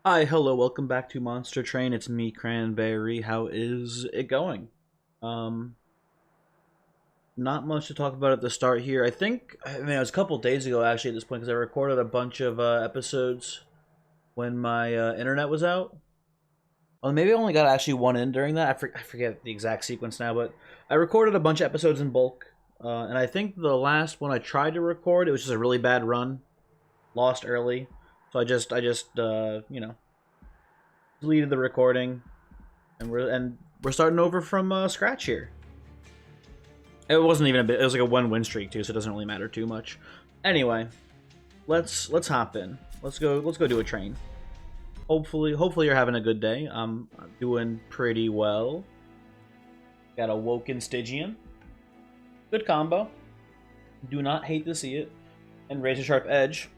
Hi, hello, welcome back to Monster Train. It's me, Cranberry. How is it going? Um, Not much to talk about at the start here. I mean, it was a couple days ago actually at this point because I recorded a bunch of episodes when my internet was out. Well, maybe I only got actually one in during that. I forget the exact sequence now, but I recorded a bunch of episodes in bulk. And I think the last one I tried to record, it was just a really bad run. Lost early. So I just deleted the recording and we're starting over from scratch here. It wasn't even a bit. It was like a one-win streak too, so it doesn't really matter too much. Anyway, let's hop in. Let's go do a train. Hopefully you're having a good day. I'm doing pretty well. Got a Woken Stygian. Good combo. Do not hate to see it. And Razor Sharp Edge.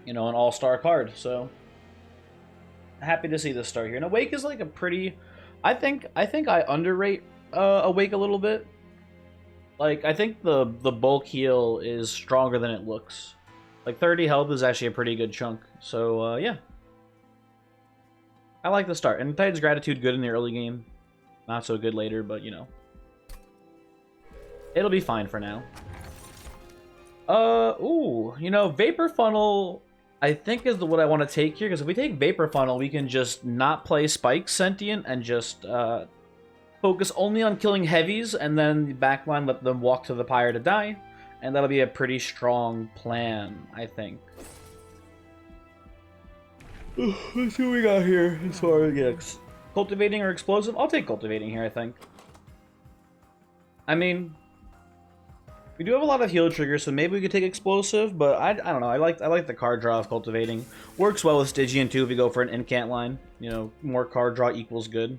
An all-star card. So happy to see this start here. And Awake is like a pretty. I think I underrate Awake a little bit. Like, I think the bulk heal is stronger than it looks. Like, 30 health is actually a pretty good chunk. So, yeah. I like the start. And Titan's Gratitude good in the early game. Not so good later, but, it'll be fine for now. Vapor Funnel, I think is what I want to take here. Because if we take Vapor Funnel, we can just not play Spike Sentient and just, focus only on killing heavies, and then the backline let them walk to the pyre to die, and that'll be a pretty strong plan, I think. Let's see what we got here as far as cultivating or explosive. I'll take cultivating here, I think. I mean, we do have a lot of heal triggers, so maybe we could take explosive, but I don't know. I like the card draw of cultivating. Works well with Stygian too if you go for an incant line. More card draw equals good.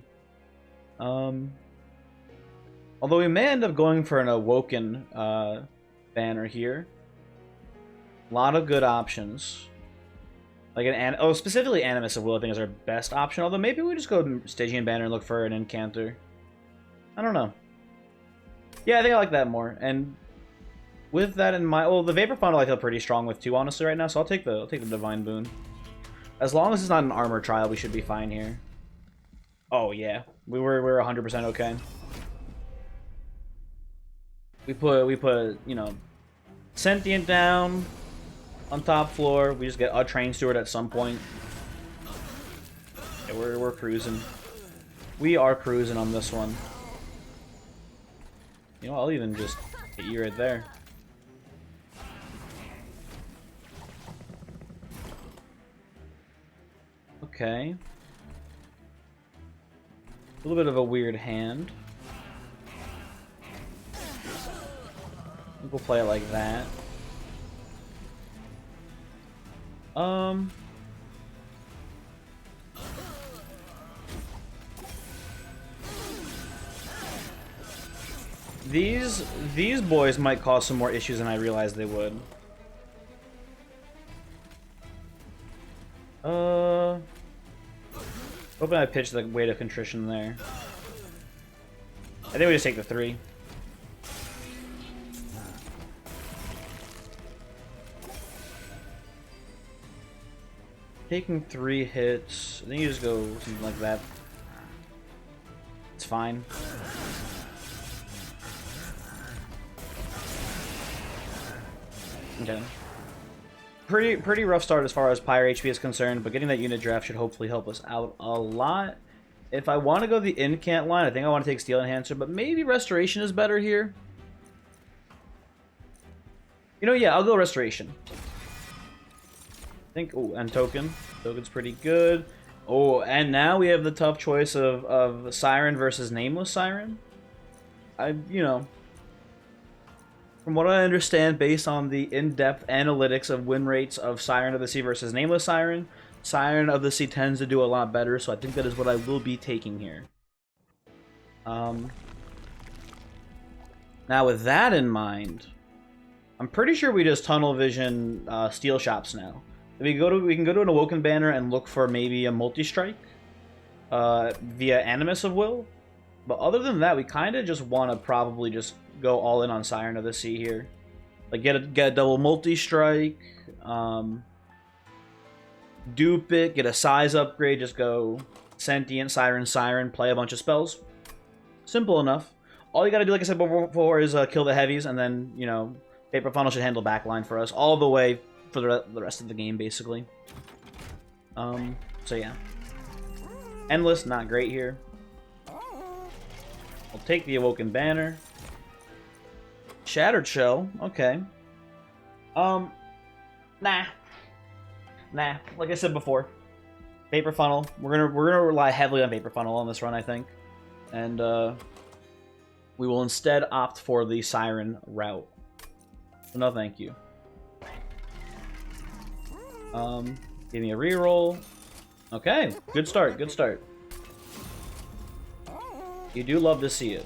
Although we may end up going for an Awoken banner here. A lot of good options. Like specifically Animus of Will, I think is our best option. Although maybe we just go Stygian banner and look for an Incanter. I don't know. Yeah, I think I like that more. And with that in mind, well, the Vapor Funnel I feel pretty strong with too, honestly, right now. So I'll take the Divine Boon. As long as it's not an armor trial, we should be fine here. Oh yeah, we're 100% okay. We put Sentient down on top floor. We just get a Train Steward at some point. Yeah, we're cruising. We are cruising on this one. I'll even just hit you right there. Okay. A little bit of a weird hand. We'll play it like that. These boys might cause some more issues than I realized they would. Hoping I pitched the weight of contrition there. I think we just take the 3. Taking 3 hits. I think you just go something like that. It's fine. Okay. Pretty rough start as far as Pyre HP is concerned, but getting that unit draft should hopefully help us out a lot. If I want to go the Incant line, I think I want to take Steel Enhancer, but maybe Restoration is better here. Yeah, I'll go Restoration. I think, and Token. Token's pretty good. Oh, and now we have the tough choice of Siren versus Nameless Siren. From what I understand, based on the in-depth analytics of win rates of Siren of the Sea versus Nameless Siren, Siren of the Sea tends to do a lot better, so I think that is what I will be taking here. Now with that in mind, I'm pretty sure we just tunnel vision steel shops now. We can go to an Awoken banner and look for maybe a multi-strike via Animus of Will. But other than that, we kind of just want to probably just go all in on Siren of the Sea here. Like get a double multi-strike, dupe it, get a size upgrade, just go Sentient, Siren, Siren, play a bunch of spells. Simple enough. All you gotta do, like I said before, is kill the heavies, and then, you know, Paper Funnel should handle backline for us all the way for the rest of the game, basically. So yeah. Endless, not great here. I'll take the Awoken Banner. Shattered Shell, okay. Nah. Like I said before, Paper Funnel. We're gonna rely heavily on Paper Funnel on this run, I think, and we will instead opt for the Siren route. So no, thank you. Give me a reroll. Okay, good start. Good start. You do love to see it.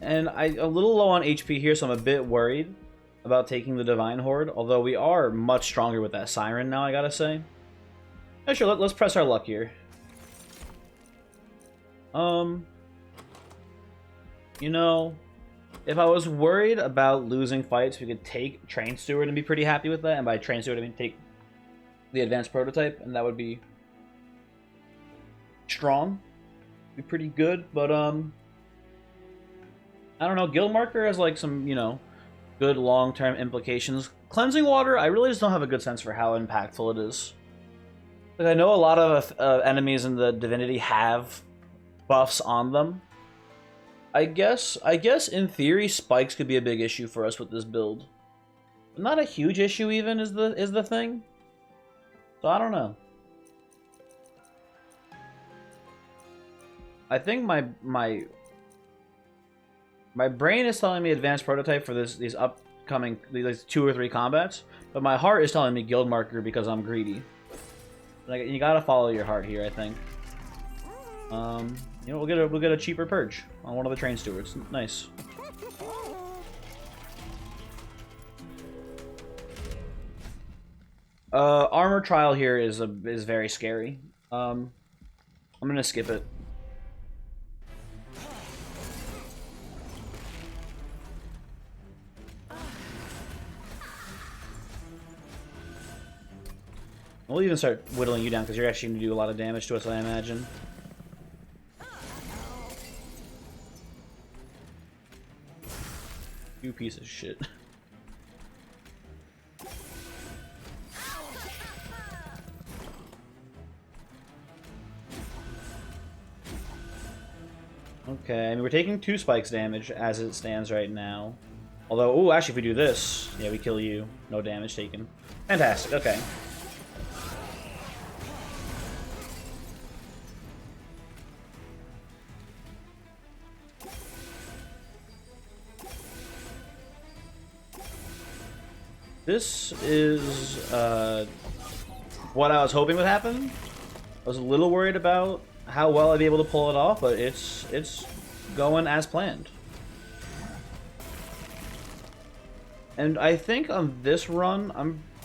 And I'm a little low on HP here, so I'm a bit worried about taking the Divine Horde, although we are much stronger with that Siren now, I gotta say. Yeah, sure, let's press our luck here. You know, if I was worried about losing fights, we could take Train Steward and be pretty happy with that, and by Train Steward I mean take the Advanced Prototype, and that would be strong. Be pretty good, but I don't know, Guild Marker has like some, you know, good long-term implications. Cleansing Water, I really just don't have a good sense for how impactful it is. Like, I know a lot of enemies in the Divinity have buffs on them. I guess in theory spikes could be a big issue for us with this build. Not a huge issue even is the thing. So I don't know. I think my brain is telling me Advanced Prototype for these upcoming 2 or 3 combats, but my heart is telling me Guild Marker because I'm greedy. Like, you gotta follow your heart here, I think. You know, we'll get a cheaper purge on one of the Train Stewards. Nice. Armor Trial here is very scary. I'm gonna skip it. We'll even start whittling you down because you're actually going to do a lot of damage to us, I imagine. You piece of shit. Okay, I mean, we're taking 2 spikes damage as it stands right now. Although, ooh, actually, if we do this, yeah, we kill you. No damage taken. Fantastic, okay. This is what I was hoping would happen. I was a little worried about how well I'd be able to pull it off, but it's going as planned. And I think on this run,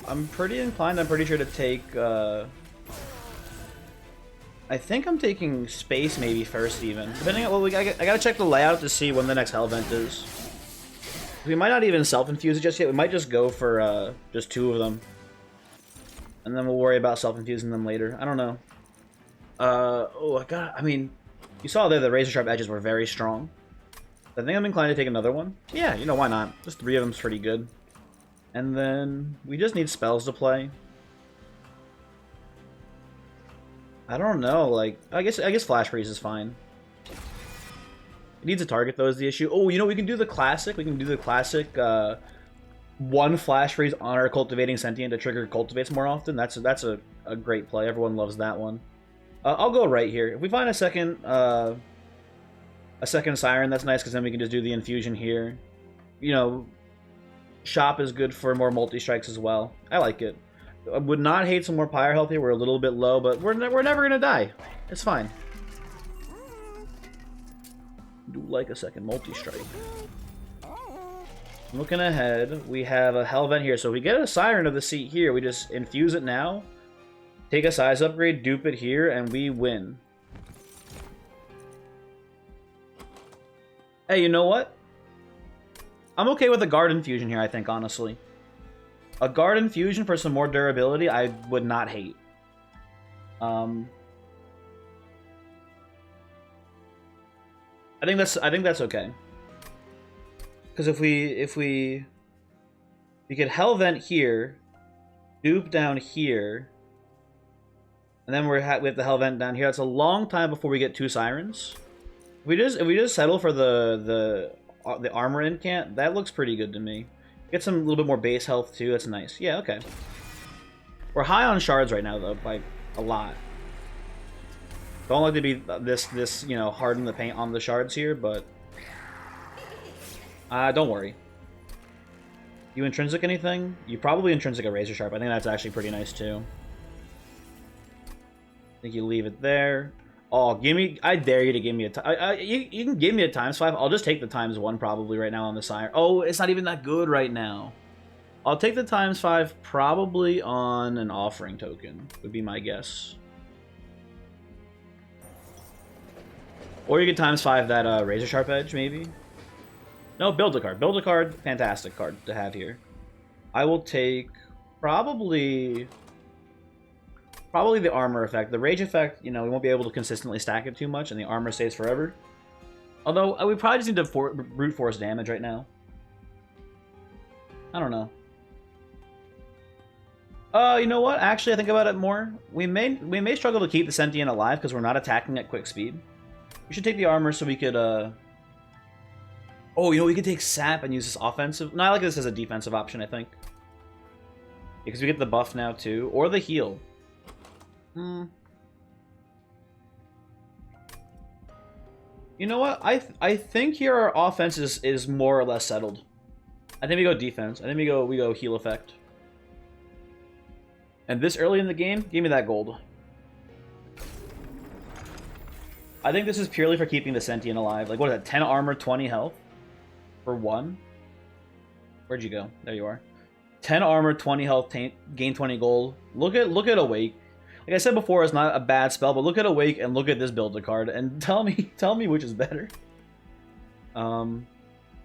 I'm pretty inclined. I'm pretty sure to take. I think I'm taking space maybe first, even depending on. Well, I gotta check the layout to see when the next hell event is. We might not even self-infuse it just yet. We might just go for just 2 of them. And then we'll worry about self-infusing them later. I don't know. I mean, you saw there the razor sharp edges were very strong. I think I'm inclined to take another one. Yeah, you know, why not? Just 3 of them's pretty good. And then we just need spells to play. I don't know, like, I guess Flash Freeze is fine. It needs a target, though, is the issue. Oh, you know, we can do the classic. We can do the classic 1 Flash Freeze on our Cultivating Sentient to trigger Cultivates more often. That's a great play. Everyone loves that one. I'll go right here. If we find a second Siren, that's nice, because then we can just do the infusion here. You know, Shop is good for more multi-strikes as well. I like it. I would not hate some more Pyre health here. We're a little bit low, but we're never going to die. It's fine. Do like a second multi-strike. Looking ahead, we have a Hell Vent here. So if we get a Siren of the Seat here, we just infuse it now, take a size upgrade, dupe it here, and we win. Hey, you know what? I'm okay with a Guard Infusion here, I think, honestly. A Guard Infusion for some more durability, I would not hate. Um, I think that's okay. Because if we could Hell Vent here, dupe down here, and then we have the Hell Vent down here. That's a long time before we get 2 Sirens. If we just settle for the armor incant, that looks pretty good to me. Get some little bit more base health too. That's nice. Yeah, okay. We're high on shards right now though, by a lot. Don't like to be this you know, harden the paint on the shards here, but don't worry. You intrinsic anything? You probably intrinsic a Razor Sharp. I think that's actually pretty nice too. I think you leave it there. Oh, give me! I dare you to give me a. You can give me a ×5. I'll just take the ×1 probably right now on the Siren. Oh, it's not even that good right now. I'll take the ×5 probably on an offering token. Would be my guess. Or you could ×5 that Razor Sharp Edge maybe. No, build a card. Build a card. Fantastic card to have here. I will take probably the armor effect. The rage effect, you know, we won't be able to consistently stack it too much, and the armor stays forever. Although, we probably just need to brute force damage right now. I don't know. You know what? Actually, I think about it more. We may struggle to keep the Sentient alive because we're not attacking at quick speed. We should take the armor so we could, Oh, you know, we could take Sap and use this offensive... No, I like this as a defensive option, I think. Because we get the buff now, too. Or the heal. You know what? I think here our offense is more or less settled. I think we go defense. I think we go heal effect. And this early in the game, give me that gold. I think this is purely for keeping the Sentient alive. Like, what is that? 10 armor, 20 health? For 1? Where'd you go? There you are. 10 armor, 20 health, gain 20 gold. Look at Awake. Like I said before, it's not a bad spell, but look at Awake and look at this builder card and tell me which is better. So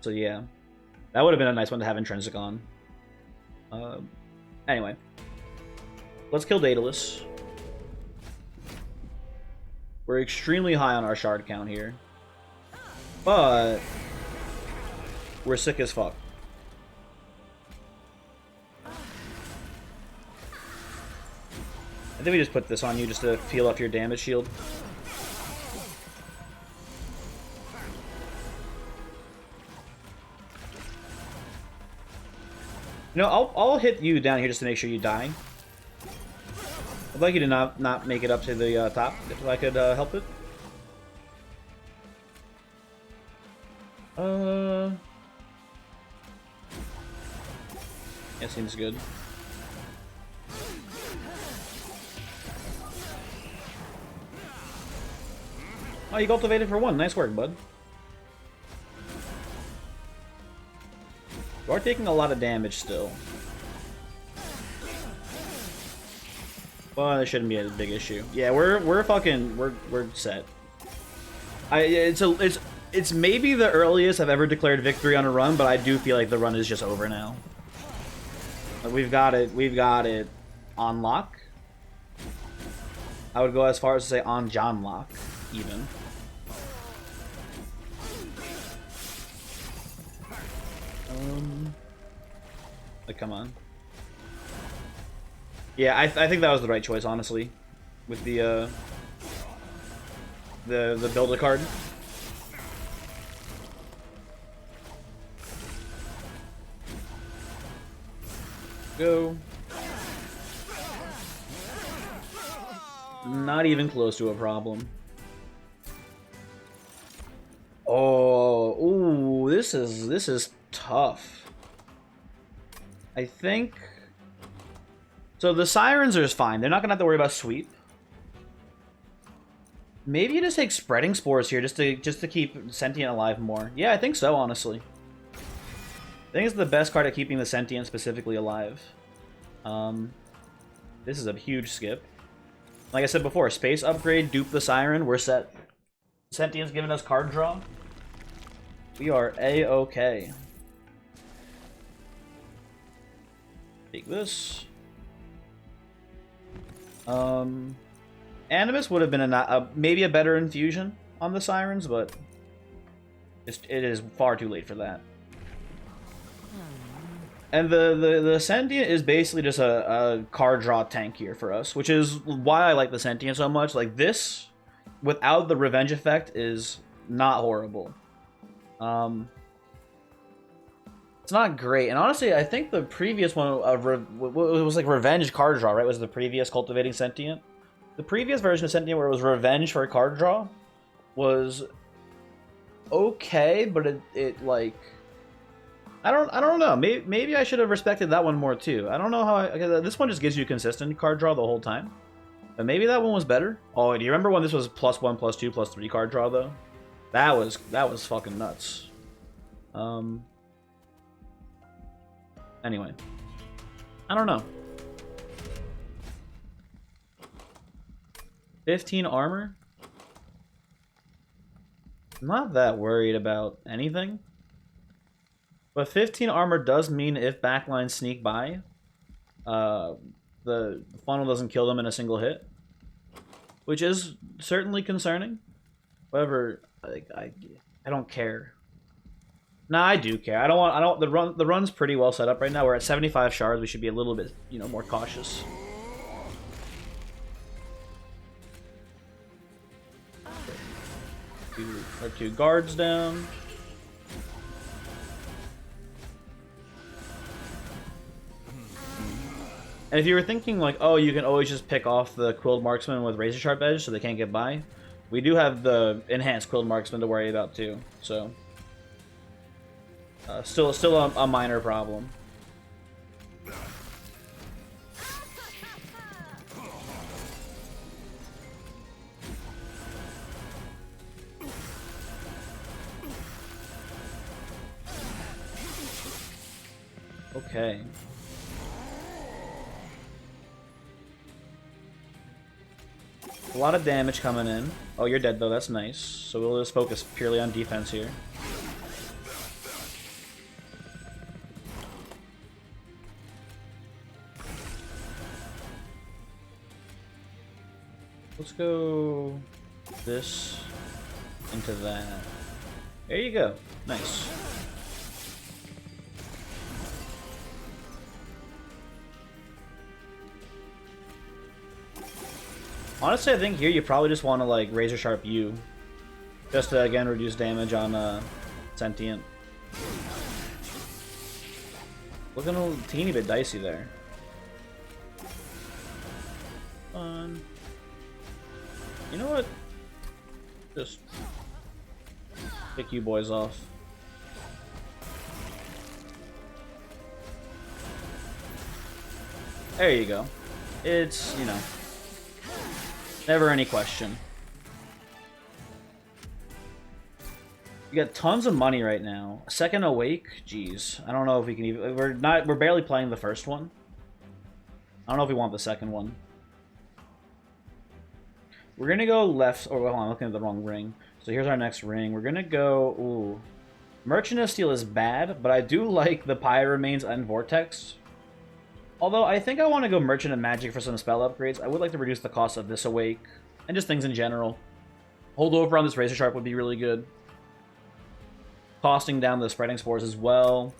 yeah. That would have been a nice one to have Intrinsic on. Anyway. Let's kill Daedalus. We're extremely high on our shard count here. But we're sick as fuck. I think we just put this on you just to peel up your damage shield. You know, I'll hit you down here just to make sure you die. I'd like you to not make it up to the top, if I could help it. Yeah, seems good. Oh, you cultivated for 1. Nice work, bud. You are taking a lot of damage still. Well, that shouldn't be a big issue. Yeah, we're set. It's maybe the earliest I've ever declared victory on a run, but I do feel like the run is just over now. Like, we've got it on lock. I would go as far as to say on John lock, even. Like, come on. Yeah, I think that was the right choice, honestly, with the builder card. Go. Not even close to a problem. Oh, ooh, this is tough. I think. So the Sirens are fine. They're not gonna have to worry about sweep. Maybe you just take Spreading Spores here just to keep Sentient alive more. Yeah, I think so, honestly. I think it's the best card at keeping the Sentient specifically alive. This is a huge skip. Like I said before, space upgrade, dupe the Siren, we're set. Sentient's giving us card draw. We are A-okay. Take this. Animus would have been maybe a better infusion on the Sirens, but it is far too late for that. And the Sentient is basically just a card draw tank here for us, which is why I like the Sentient so much. Like, this, without the Revenge effect, is not horrible. It's not great. And honestly, I think the previous one, it was like Revenge card draw, right? Was the previous Cultivating Sentient? The previous version of Sentient, where it was Revenge for a card draw, was okay, but it like... I don't know. Maybe I should have respected that one more too. I don't know how. This one just gives you consistent card draw the whole time. But maybe that one was better. Oh, do you remember when this was +1, +2, +3 card draw though? That was fucking nuts. Anyway, I don't know. 15 armor. I'm not that worried about anything. But 15 armor does mean if backlines sneak by, the funnel doesn't kill them in a single hit, which is certainly concerning. However, I don't care. Nah, I do care. I don't. The run's pretty well set up right now. We're at 75 shards. We should be a little bit, more cautious. Our two guards down. And if you were thinking like, oh, you can always just pick off the Quilled Marksman with Razor Sharp Edge so they can't get by, we do have the enhanced Quilled Marksman to worry about too. So, still a minor problem. Okay. A lot of damage coming in. Oh, you're dead though, that's nice. So we'll just focus purely on defense here. Let's go this into that. There you go. Nice. Honestly, I think here you probably just want to like Razor Sharp you, just to again reduce damage on Sentient. Looking a teeny bit dicey there. You know what? Just pick you boys off. There you go. It's, never any question. You got tons of money right now. Second Awake? Jeez. I don't know if we can even... We're barely playing the first one. I don't know if we want the second one. We're gonna go left... Or, hold on, I'm looking at the wrong ring. So here's our next ring. We're gonna go... Ooh. Merchant of Steel is bad, but I do like the Pyre Remains and Vortex. Although, I think I want to go Merchant of Magic for some spell upgrades. I would like to reduce the cost of this Awake. And just things in general. Hold over on this Razor Sharp would be really good. Costing down the Spreading Spores as well.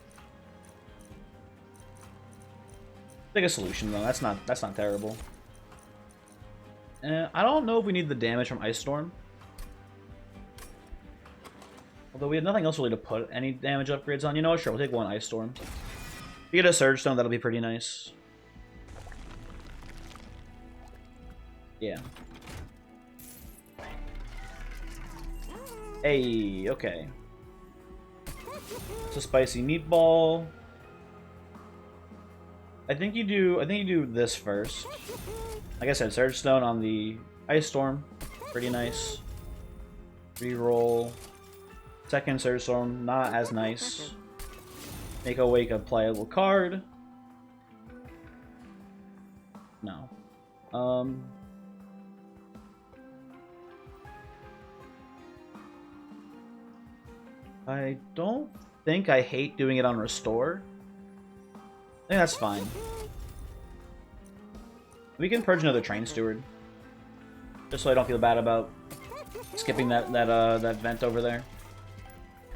Like a solution, though. That's not terrible. I don't know if we need the damage from Ice Storm. Although we have nothing else really to put any damage upgrades on. You know what? Sure, we'll take one Ice Storm. If you get a Surge Stone, that'll be pretty nice. Yeah. Hey, okay. It's a spicy meatball. I think you do this first. Like I said, Surge Stone on the Ice Storm. Pretty nice. Reroll. Second Surge Storm, not as nice. Make Awake a playable card. No. I don't think I hate doing it on Restore. I think that's fine. We can purge another Train Steward. Just so I don't feel bad about skipping that vent over there.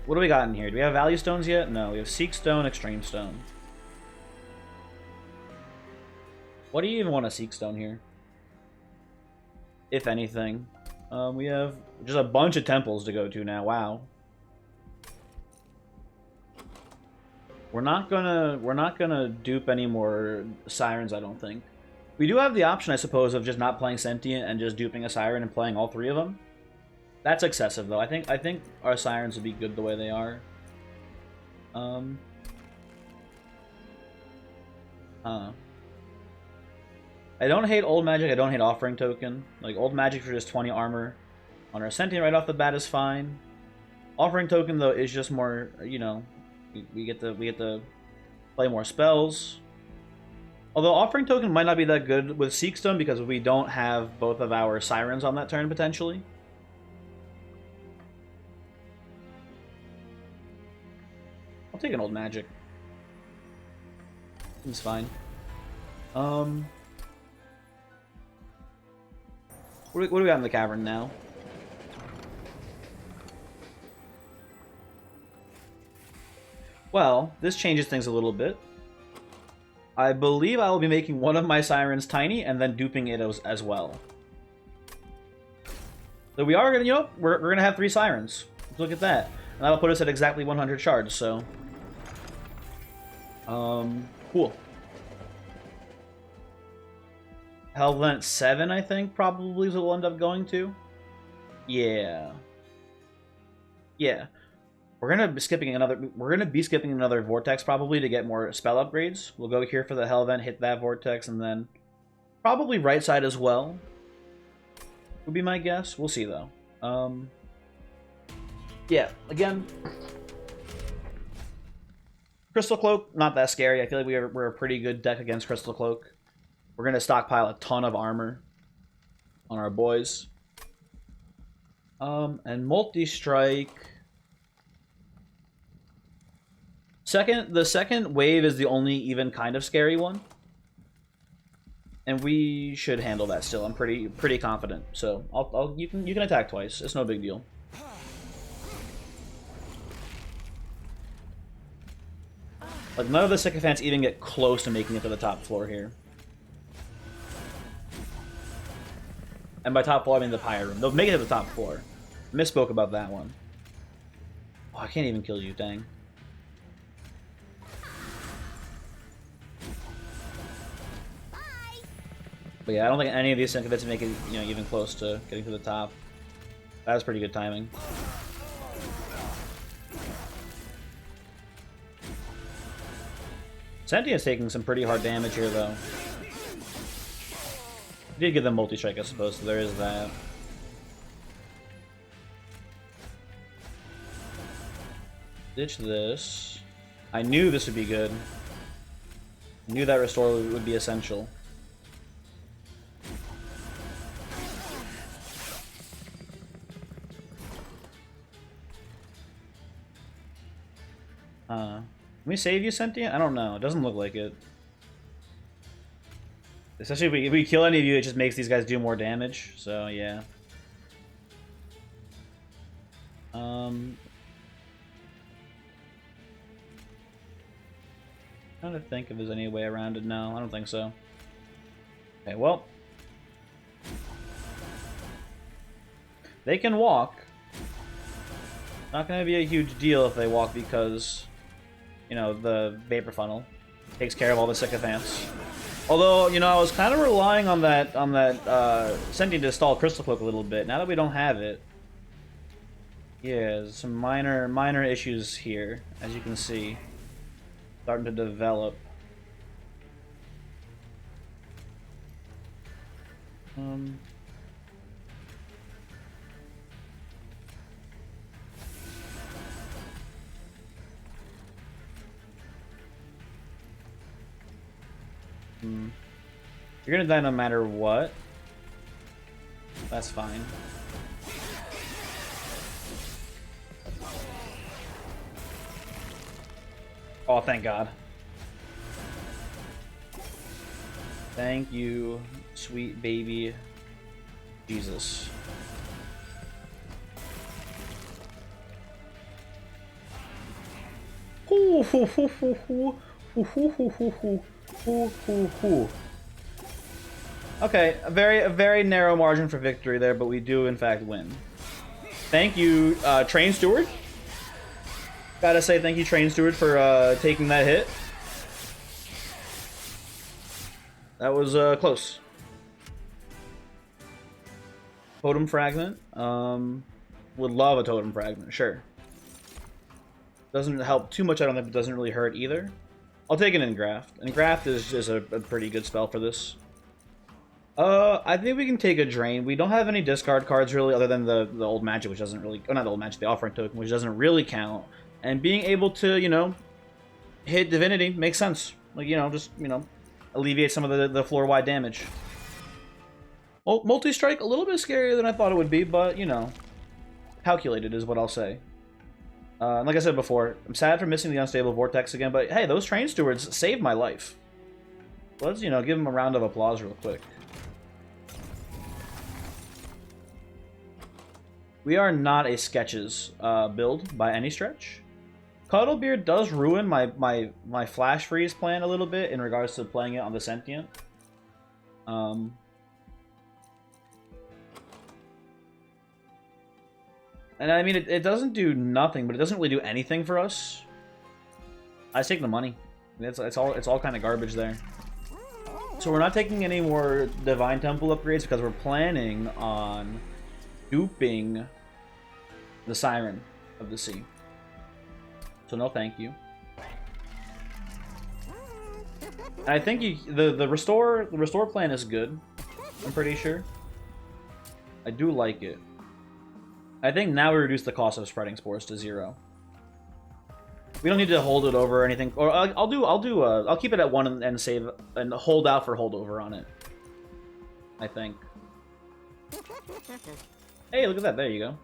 What do we got in here? Do we have value stones yet? No, we have Seek Stone, Extreme Stone. What do you even want to Seek Stone here? If anything. We have just a bunch of temples to go to now. Wow. We're not gonna dupe any more sirens, I don't think. We do have the option, I suppose, of just not playing Sentient and just duping a siren and playing all three of them. That's excessive, though. I think our sirens would be good the way they are. I don't hate Old Magic. I don't hate Offering Token. Like, Old Magic for just 20 armor on our Sentient right off the bat is fine. Offering Token, though, is just more, you know, we get to play more spells. Although Offering Token might not be that good with Seek Stone because we don't have both of our sirens on that turn, potentially. I'll take an Old Magic. It's fine. What do we got in the cavern now? Well, this changes things a little bit. I believe I will be making one of my sirens tiny and then duping it as well. So we are gonna, you know, we're gonna have 3 sirens. Look at that. And that'll put us at exactly 100 shards, so. Cool. Hellvent 7, I think, probably is what we'll end up going to. Yeah. Yeah. We're gonna be skipping another Vortex probably to get more spell upgrades. We'll go here for the Hellvent, hit that Vortex, and then probably right side as well. Would be my guess. We'll see though. Yeah, again, Crystal Cloak, not that scary. I feel like we're a pretty good deck against Crystal Cloak. We're gonna stockpile a ton of armor on our boys. And multi-strike. The second wave is the only even kind of scary one. And we should handle that still. I'm pretty confident. So you can attack twice. It's no big deal. Like, none of the sycophants even get close to making it to the top floor here. And by top floor, I mean the Pyre Room. They'll make it to the top floor. Misspoke about that one. Oh, I can't even kill you, dang. But yeah, I don't think any of these sycophants make it, you know, even close to getting to the top. That was pretty good timing. Sentient's taking some pretty hard damage here, though. Did give them multi-strike, I suppose, so there is that. Ditch this. I knew this would be good. I knew that restore would be essential. Can we save you, Sentient? I don't know. It doesn't look like it. Especially if we kill any of you, it just makes these guys do more damage. So, yeah. Trying to think if there's any way around it. No, I don't think so. Okay, well. They can walk. Not going to be a huge deal if they walk because, you know, the Vapor Funnel takes care of all the sycophants. Although, you know, I was kind of relying on that Sentient to stall Crystal Cloak a little bit. Now that we don't have it, yeah, some minor issues here, as you can see, starting to develop. You're gonna die no matter what. That's fine. Oh, thank God. Thank you, sweet baby. Jesus. Okay, a very narrow margin for victory there, but we do in fact win. Thank you, Train Steward. Gotta say thank you, Train Steward, for taking that hit. That was close. Totem Fragment. Would love a Totem Fragment, sure. Doesn't help too much, I don't think, but doesn't really hurt either. I'll take an Engraft. Engraft is just a pretty good spell for this. I think we can take a Drain. We don't have any discard cards really, other than the old Magic, which doesn't really... Oh, not the old Magic, the Offering Token, which doesn't really count. And being able to, you know, hit Divinity makes sense. Like, you know, just, you know, alleviate some of the floor-wide damage. Well, Multi-Strike, a little bit scarier than I thought it would be, but, you know, calculated is what I'll say. Like I said before, I'm sad for missing the Unstable Vortex again, but hey, those Train Stewards saved my life. Let's, you know, give them a round of applause real quick. We are not a Sketches build by any stretch. Cuddlebeard does ruin my Flash Freeze plan a little bit in regards to playing it on the Sentient. And I mean, it doesn't do nothing, but it doesn't really do anything for us. I just take the money. It's all kind of garbage there. So we're not taking any more Divine Temple upgrades because we're planning on duping the Siren of the Sea. So no thank you. And I think the restore plan is good. I'm pretty sure. I do like it. I think now we reduce the cost of Spreading Spores to 0. We don't need to hold it over or anything. Or I'll keep it at 1 and save and hold out for holdover on it. I think. Hey, look at that. There you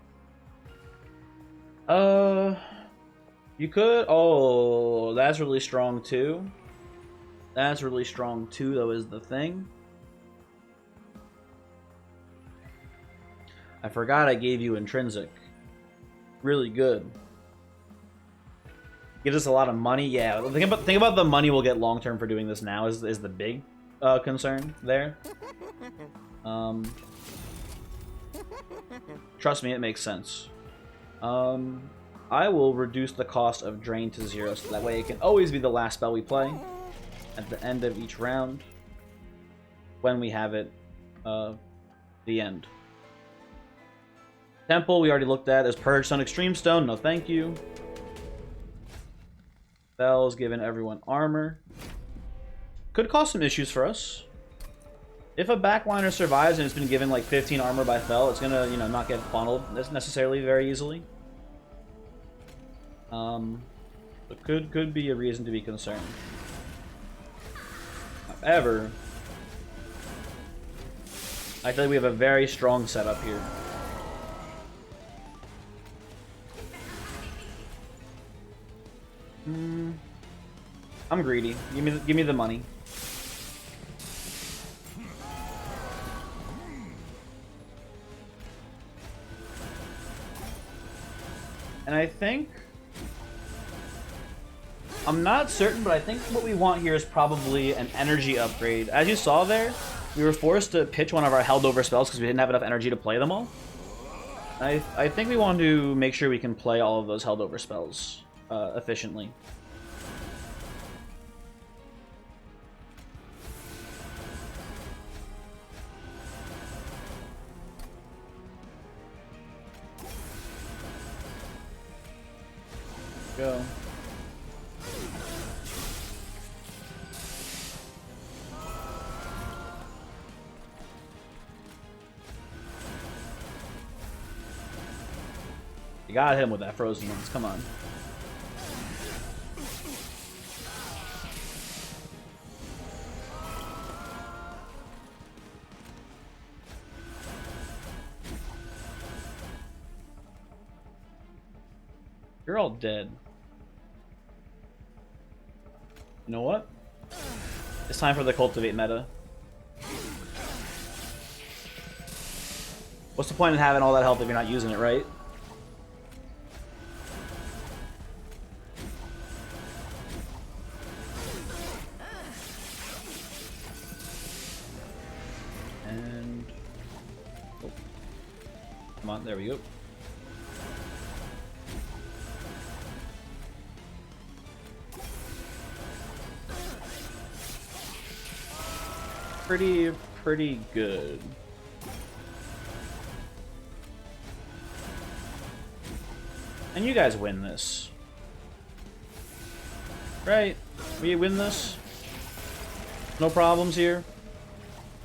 go. You could. Oh, that's really strong too. That's really strong too, though, is the thing. I forgot I gave you Intrinsic. Really good. Gives us a lot of money. Yeah, think about the money we'll get long term for doing this now is the big concern there. Trust me, it makes sense. I will reduce the cost of Drain to 0, so that way it can always be the last spell we play at the end of each round when we have it the end. Temple, we already looked at. There's Purge Stone, Extreme Stone. No thank you. Spells giving everyone armor. Could cause some issues for us. If a backliner survives and it's been given like 15 armor by Fel, it's gonna, you know, not get funneled necessarily very easily. It could be a reason to be concerned. However, I feel like we have a very strong setup here. I'm greedy. Give me the money. And I think I'm not certain, but I think what we want here is probably an energy upgrade. As you saw there, we were forced to pitch one of our held over spells because we didn't have enough energy to play them all. I think we want to make sure we can play all of those held over spells efficiently. Go. You gotta hit him with that frozen ones, come on. You're all dead. You know what? It's time for the Cultivate meta. What's the point in having all that health if you're not using it, right? And... oh. Come on, there we go. Pretty good. And you guys win this. Right? We win this? No problems here?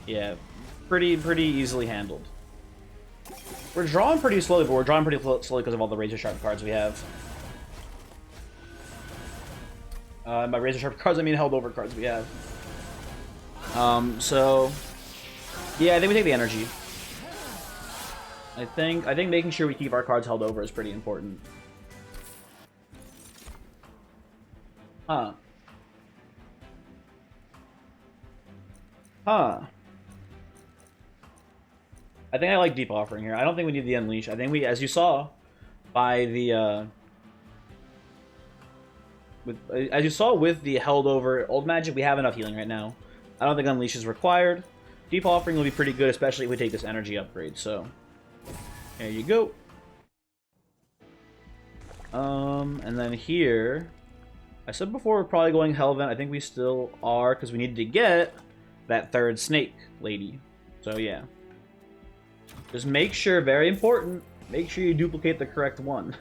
Yeah, pretty easily handled. We're drawing pretty slowly, but we're drawing pretty slowly because of all the razor sharp cards we have. By razor sharp cards, I mean held over cards we have. So yeah, I think we take the energy. I think making sure we keep our cards held over is pretty important. Huh. I think I like Deep Offering here. I don't think we need the Unleash. I think we, as you saw, by the with the held over old magic, we have enough healing right now. I don't think Unleash is required. Deep Offering will be pretty good, especially if we take this energy upgrade. So there you go. And then here, I said before we're probably going Hellvent. I think we still are because we need to get that third snake lady. So yeah. Just make sure, very important, make sure you duplicate the correct one.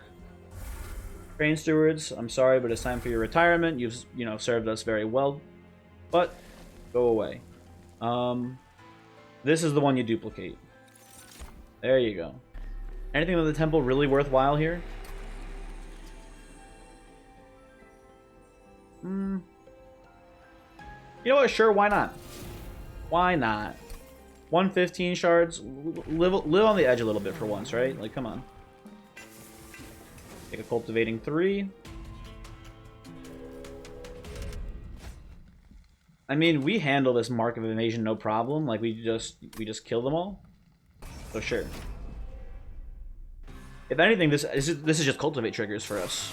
Train Stewards, I'm sorry, but it's time for your retirement. You've, served us very well, but go away. This is the one you duplicate. There you go. Anything with the temple really worthwhile here? You know what? Sure, why not? Why not? 115 shards. Live on the edge a little bit for once, right? Like, come on. Take a cultivating 3. I mean, we handle this Mark of Invasion no problem. Like, we just kill them all. So sure. If anything, this is just cultivate triggers for us.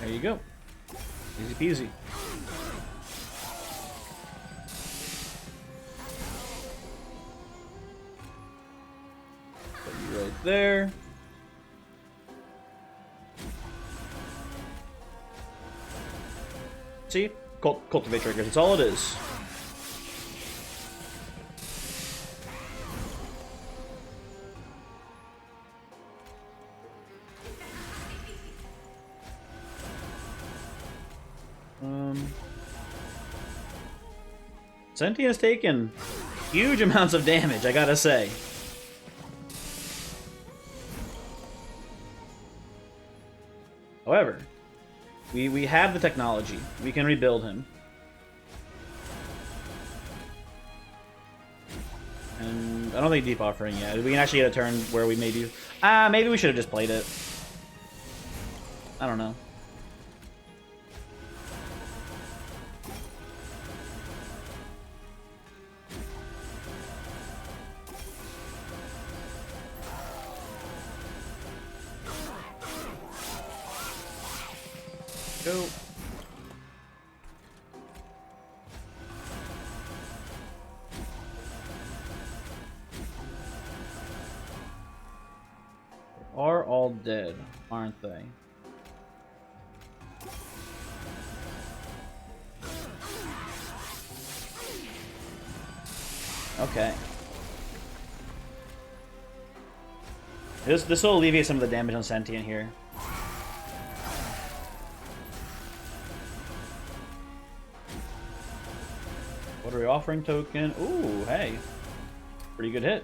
There you go. Easy peasy. Put you right there. See? Cultivate triggers. That's all it is. Sentient has taken huge amounts of damage, I gotta say. However, we have the technology. We can rebuild him. And I don't think Deep Offering yet. We can actually get a turn where we maybe... maybe we should have just played it. I don't know. Go. They are all dead, aren't they? Okay. This will alleviate some of the damage on Sentient here. What are we offering token? Ooh, hey. Pretty good hit.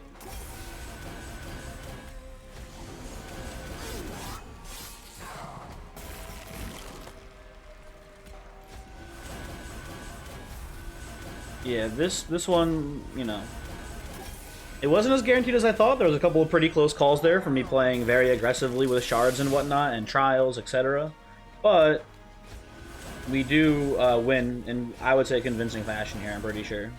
Yeah, this one, It wasn't as guaranteed as I thought. There was a couple of pretty close calls there for me playing very aggressively with shards and whatnot, and trials, etc. But we do win in, I would say, convincing fashion here, I'm pretty sure.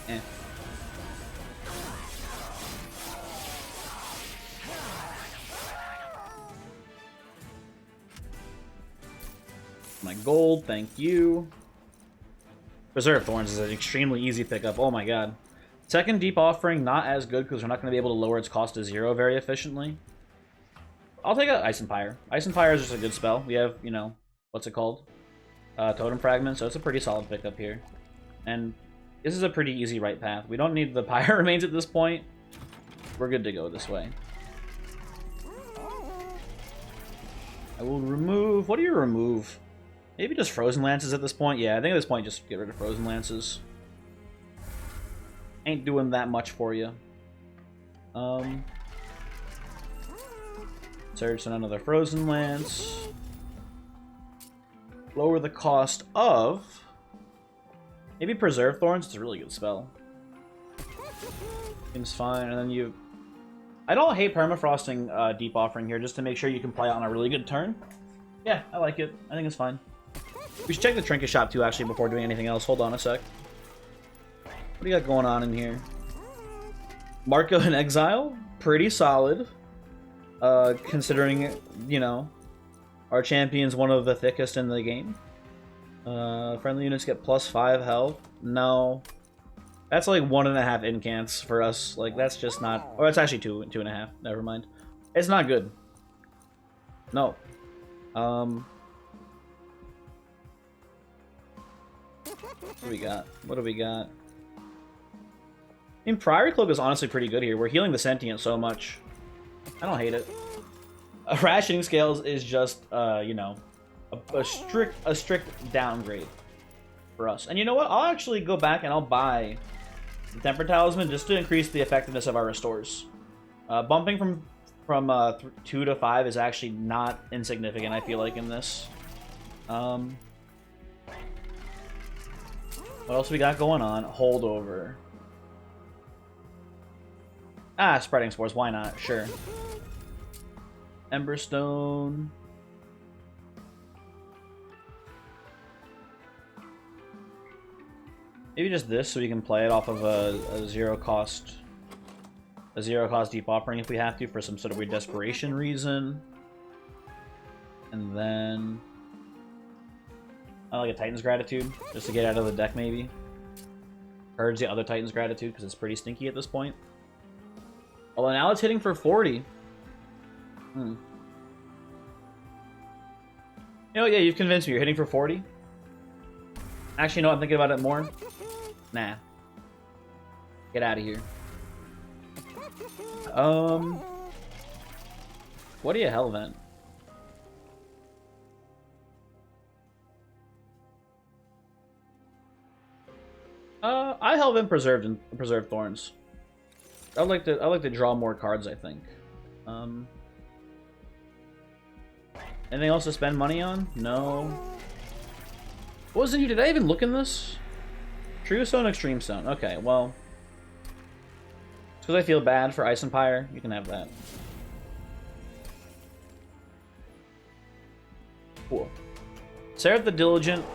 Eh. My gold, thank you. Preserve Thorns is an extremely easy pickup. Oh my god. Second Deep Offering, not as good because we're not going to be able to lower its cost to 0 very efficiently. I'll take a Ice Empire. Ice Empire is just a good spell. We have, you know, what's it called? Totem Fragment, so it's a pretty solid pickup here. And this is a pretty easy right path. We don't need the Pyre Remains at this point. We're good to go this way. I will remove... What do you remove? Maybe just Frozen Lances at this point? Yeah, I think at this point just get rid of Frozen Lances. Ain't doing that much for you. Search on another Frozen Lance. Lower the cost of... Maybe Preserve Thorns. It's a really good spell. Seems fine. And then you... I don't hate permafrosting Deep Offering here, just to make sure you can play it on a really good turn. Yeah, I like it. I think it's fine. We should check the Trinket Shop too, actually, before doing anything else. Hold on a sec. What do you got going on in here? Marco in Exile? Pretty solid. Considering, you know, our champion's one of the thickest in the game. Friendly units get +5 health. No. That's like 1.5 incants for us. Like, that's just not... Or it's actually 2.5. Never mind. It's not good. No. What do we got? What do we got? I mean, Priory Cloak is honestly pretty good here. We're healing the Sentient so much. I don't hate it. Rationing Scales is just, you know, a strict downgrade for us. And you know what? I'll actually go back and I'll buy the Temper Talisman just to increase the effectiveness of our restores. Bumping from 2 to 5 is actually not insignificant, I feel like, in this. What else we got going on? Holdover. Ah, Spreading Spores, why not? Sure. Emberstone. Maybe just this so we can play it off of a zero cost Deep Offering if we have to for some sort of weird desperation reason. And then I like a Titan's Gratitude just to get out of the deck maybe. Purge the other Titan's Gratitude because it's pretty stinky at this point. Although now it's hitting for 40. You know, yeah, you've convinced me. You're hitting for 40. Actually, no, I'm thinking about it more. Nah. Get out of here. What do you Hellvent? I Hellvent Preserved Thorns. I'd like to draw more cards, I think. Anything else to spend money on? No. What was it you did? I even look in this? True Stone, Extreme Stone. Okay, well. Because I feel bad for Ice Empire, you can have that. Cool. Seraph the Diligent,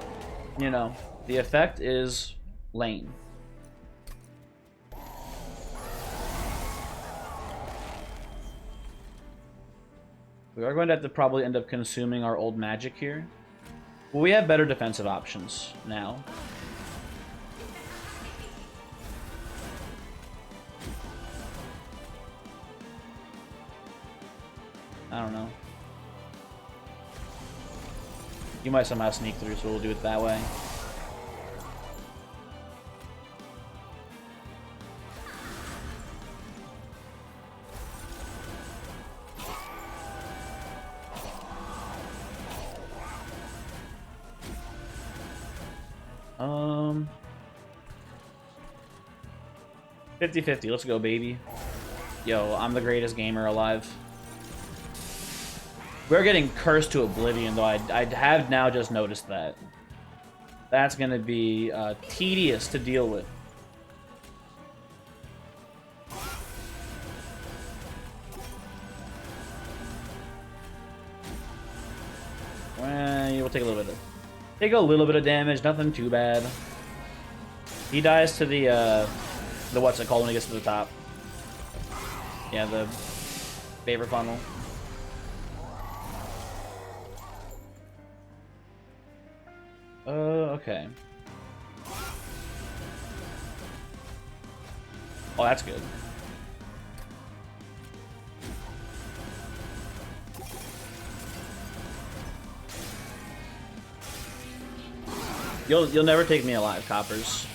you know, the effect is lame. We are going to have to probably end up consuming our old magic here. Well, we have better defensive options now. I don't know. You might somehow sneak through, so we'll do it that way. Um, 50-50, let's go, baby. Yo, I'm the greatest gamer alive. We're getting cursed to oblivion, though. I have now just noticed that. That's going to be tedious to deal with. Well, we'll take a little bit of damage, nothing too bad. He dies to the what's it called when he gets to the top? Yeah, the vapor funnel. Okay. Oh, that's good. You'll never take me alive, Coppers.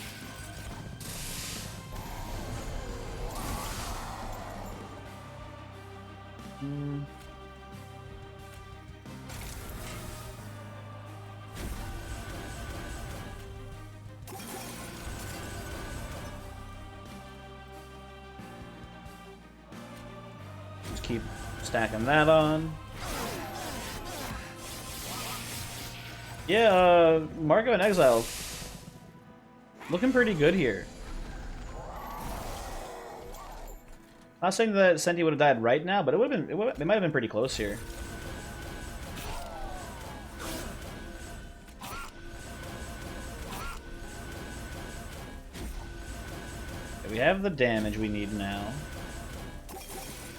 Just keep stacking that on. Yeah, Marco in Exile. Looking pretty good here. Not saying that Senti would have died right now, but it might have been pretty close here. Okay, we have the damage we need now.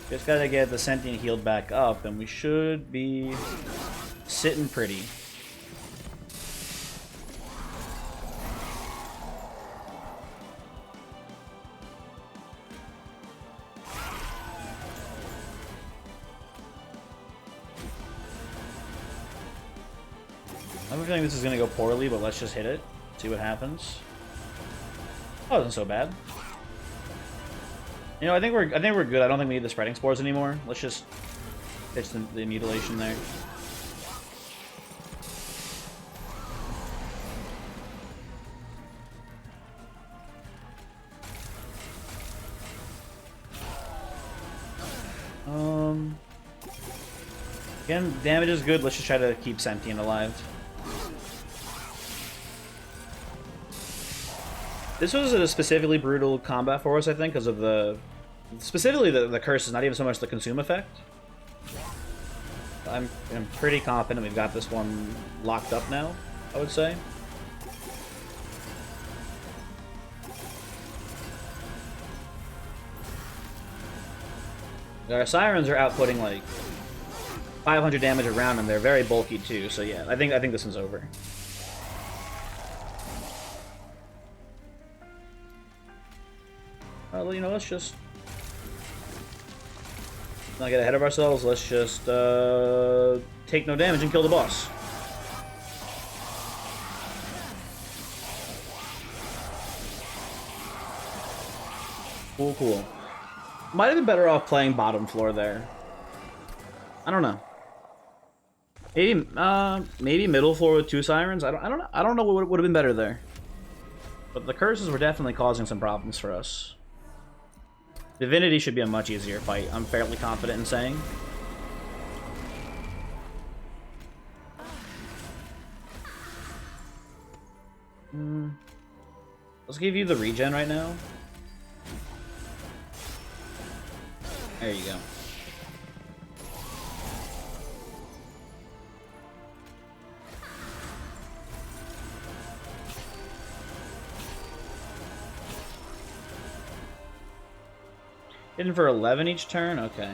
Just gotta get the Sentient healed back up, and we should be sitting pretty. I have a feeling this is gonna go poorly, but let's just hit it. See what happens. Oh, it wasn't so bad. You know, I think we're good. I don't think we need the spreading spores anymore. Let's just pitch the mutilation there. Again, damage is good. Let's just try to keep Sentient alive. This was a specifically brutal combat for us, I think, because of specifically the curses, not even so much the consume effect. I'm pretty confident we've got this one locked up now, I would say. Our sirens are outputting like 500 damage a round, and they're very bulky too. So yeah, I think this one's over. Well, you know, let's just not get ahead of ourselves. Let's just take no damage and kill the boss. Cool, cool. Might have been better off playing bottom floor there. I don't know. Maybe middle floor with 2 sirens. I don't know what would have been better there. But the curses were definitely causing some problems for us. Divinity should be a much easier fight, I'm fairly confident in saying. Let's give you the regen right now. There you go. Hitting for 11 each turn? Okay.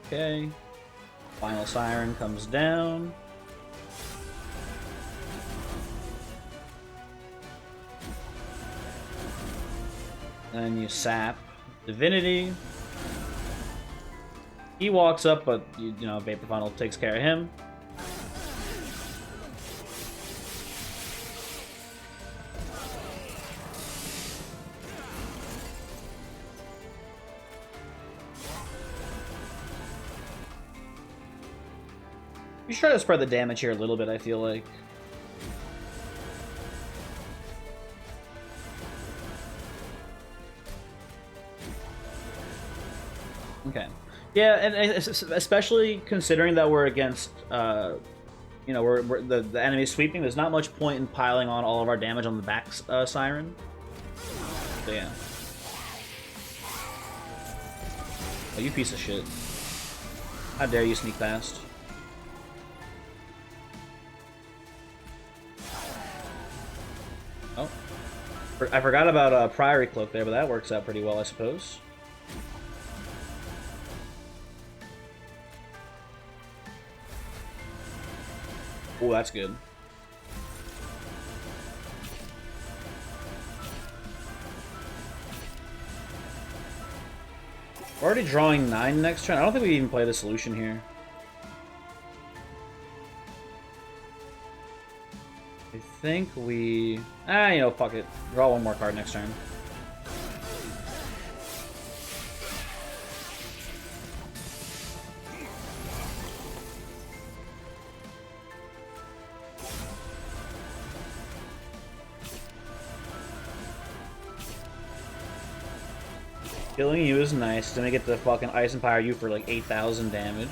Okay. Final siren comes down. Then you sap Divinity. He walks up, but you know, Vapor Funnel takes care of him. We should try to spread the damage here a little bit, I feel like. Okay. Yeah, and especially considering that we're against, you know, we're the enemy sweeping. There's not much point in piling on all of our damage on the back siren. So yeah. Oh, you piece of shit! How dare you sneak past? Oh, I forgot about Priory Cloak there, but that works out pretty well, I suppose. Oh, that's good. We're already drawing 9 next turn. I don't think we even play the solution here. I think we... you know, fuck it. Draw one more card next turn. Killing you is nice. Then I get to fucking Ice Empire you for like 8,000 damage.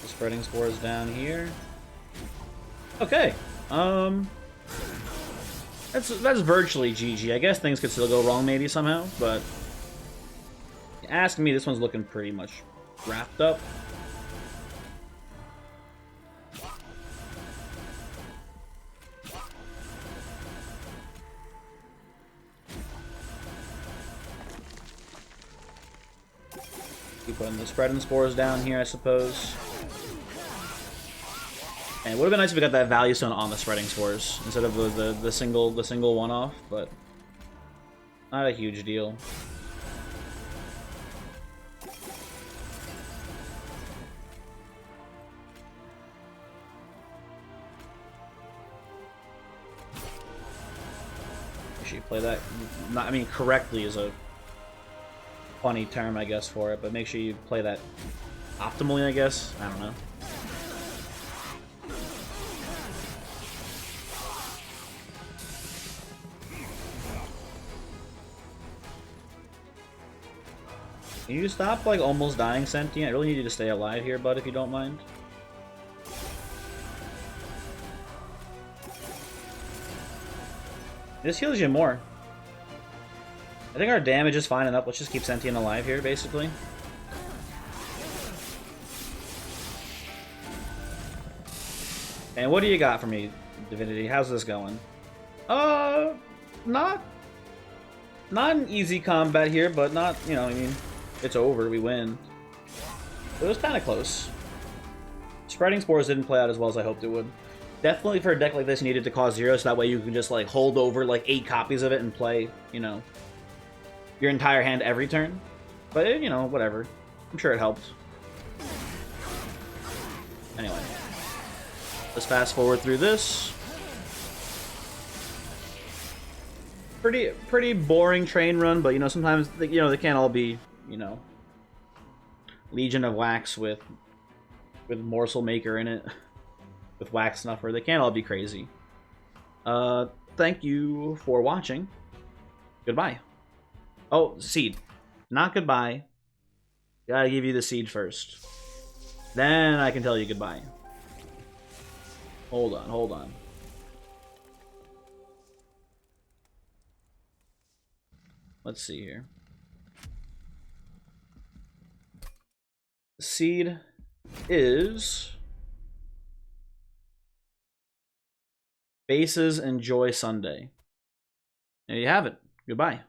The Spreading Spores down here. Okay. That's virtually GG. I guess things could still go wrong maybe somehow, but ask me, this one's looking pretty much wrapped up. Keep putting the Spreading Spores down here, I suppose. And it would have been nice if we got that Value Stone on the Spreading Spores instead of the single one-off, but not a huge deal. Actually, play that. Not, I mean, correctly is a funny term, I guess, for it, but make sure you play that optimally, I guess. I don't know. Can you stop, like, almost dying, Sentient? I really need you to stay alive here, bud, if you don't mind. This heals you more. I think our damage is fine enough. Let's just keep Sentient alive here, basically. And what do you got for me, Divinity? How's this going? Not an easy combat here, but not, you know, I mean, it's over, we win. But it was kind of close. Spreading Spores didn't play out as well as I hoped it would. Definitely for a deck like this, you needed to cause 0, so that way you can just, like, hold over, like, 8 copies of it and play, you know, your entire hand every turn. But, you know, whatever. I'm sure it helped. Anyway. Let's fast forward through this. Pretty boring train run, but, you know, sometimes, you know, they can't all be, you know, Legion of Wax with Morsel Maker in it, with Wax Snuffer. They can't all be crazy. Thank you for watching. Goodbye. Oh, seed. Not goodbye. Gotta give you the seed first. Then I can tell you goodbye. Hold on, hold on. Let's see here. The seed is Bases Enjoy Sunday. There you have it. Goodbye.